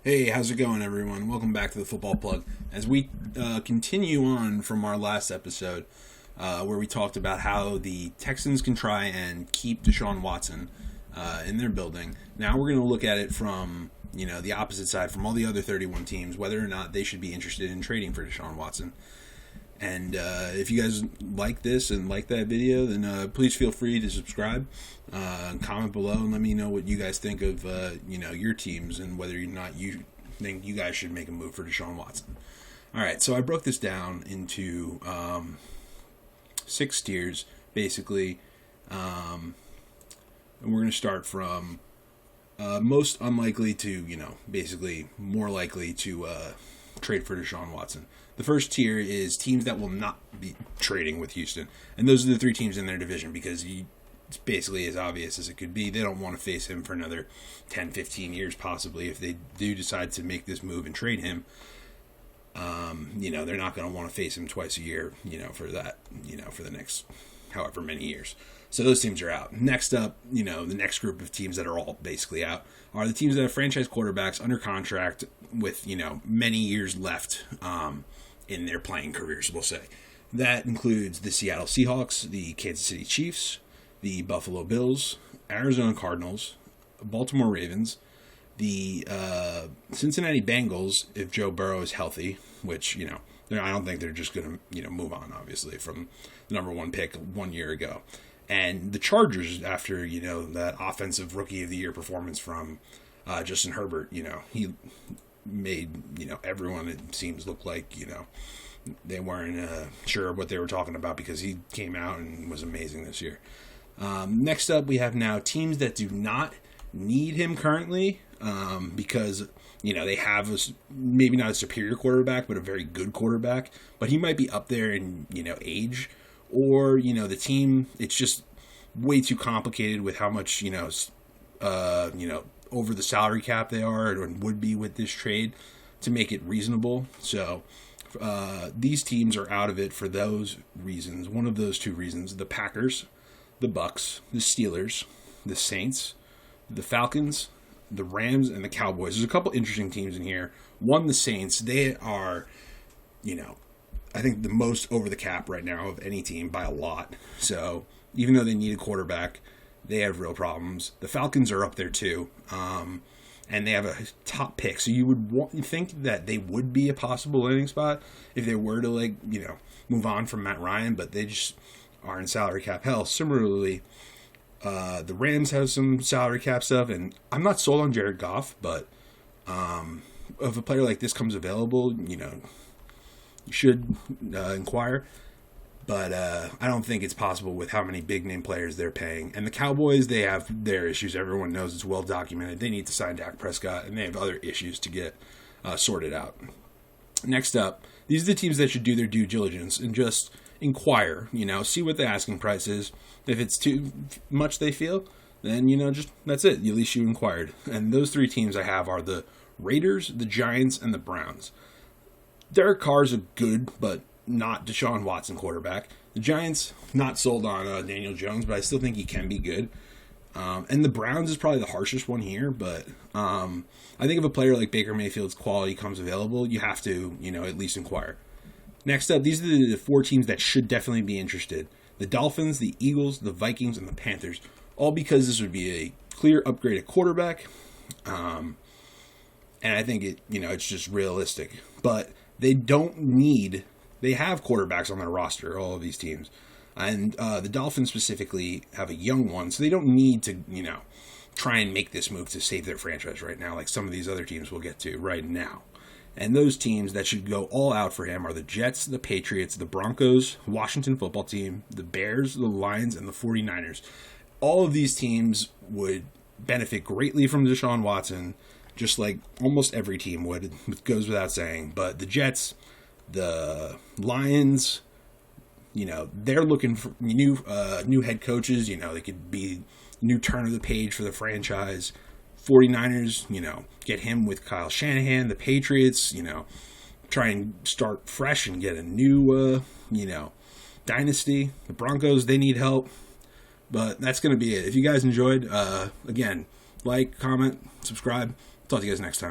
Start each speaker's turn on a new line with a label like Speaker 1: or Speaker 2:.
Speaker 1: Hey, how's it going, everyone? Welcome back to the Football Plug. As we continue on from our last episode, where we talked about how the Texans can try and keep Deshaun Watson in their building, now we're going to look at it from the opposite side, from all the other 31 teams, whether or not they should be interested in trading for Deshaun Watson. And if you guys like this and like that video, then please feel free to subscribe, comment below, and let me know what you guys think of your teams and whether or not you think you guys should make a move for Deshaun Watson. All right, so I broke this down into 6 tiers, basically, and we're going to start from most unlikely to, basically more likely to trade for Deshaun Watson. The first tier is teams that will not be trading with Houston. And those are the 3 teams in their division because it's basically as obvious as it could be. They don't want to face him for another 10, 15 years possibly. If they do decide to make this move and trade him, they're not going to want to face him twice a year, for that, for the next however many years. So those teams are out. Next up, the next group of teams that are all basically out are the teams that have franchise quarterbacks under contract with, many years left in their playing careers, we'll say. That includes the Seattle Seahawks, the Kansas City Chiefs, the Buffalo Bills, Arizona Cardinals, Baltimore Ravens, the Cincinnati Bengals, if Joe Burrow is healthy, which, I don't think they're just going to, move on, obviously, from the number 1 pick 1 year ago. And the Chargers, after, that offensive rookie of the year performance from Justin Herbert, he made, everyone, it seems, look like, they weren't sure what they were talking about because he came out and was amazing this year. Next up, we have now teams that do not need him currently because, they have maybe not a superior quarterback, but a very good quarterback. But he might be up there in, age. Or, the team, it's just way too complicated with how much, over the salary cap they are and would be with this trade to make it reasonable. So these teams are out of it for those reasons. One of those 2 reasons: the Packers, the Bucks, the Steelers, the Saints, the Falcons, the Rams, and the Cowboys. There's a couple interesting teams in here. One, the Saints. They are, I think the most over the cap right now of any team by a lot. So even though they need a quarterback, they have real problems. The Falcons are up there too, and they have a top pick. So you would think that they would be a possible landing spot if they were to move on from Matt Ryan, but they just are in salary cap hell. Similarly, the Rams have some salary cap stuff, and I'm not sold on Jared Goff, but if a player like this comes available, you should inquire. But I don't think it's possible with how many big-name players they're paying. And the Cowboys, they have their issues. Everyone knows it's well documented. They need to sign Dak Prescott, and they have other issues to get sorted out. Next up, these are the teams that should do their due diligence and just inquire, see what the asking price is. If it's too much they feel, then, just that's it. At least you inquired. And those 3 teams I have are the Raiders, the Giants, and the Browns. Derek Carr's a good, but not Deshaun Watson quarterback. The Giants, not sold on Daniel Jones, but I still think he can be good. And the Browns is probably the harshest one here, but I think if a player like Baker Mayfield's quality comes available, you have to, at least inquire. Next up, these are the 4 teams that should definitely be interested. The Dolphins, the Eagles, the Vikings, and the Panthers. All because this would be a clear upgrade at quarterback. And I think it's just realistic. But they have quarterbacks on their roster, all of these teams. And the Dolphins specifically have a young one, so they don't need to, try and make this move to save their franchise right now, like some of these other teams we'll get to right now. And those teams that should go all out for him are the Jets, the Patriots, the Broncos, Washington football team, the Bears, the Lions, and the 49ers. All of these teams would benefit greatly from Deshaun Watson, just like almost every team would. It goes without saying. But the Jets, the Lions, they're looking for new head coaches. They could be new turn of the page for the franchise. 49ers, get him with Kyle Shanahan. The Patriots, try and start fresh and get a new, dynasty. The Broncos, they need help. But that's going to be it. If you guys enjoyed, again, like, comment, subscribe. Talk to you guys next time.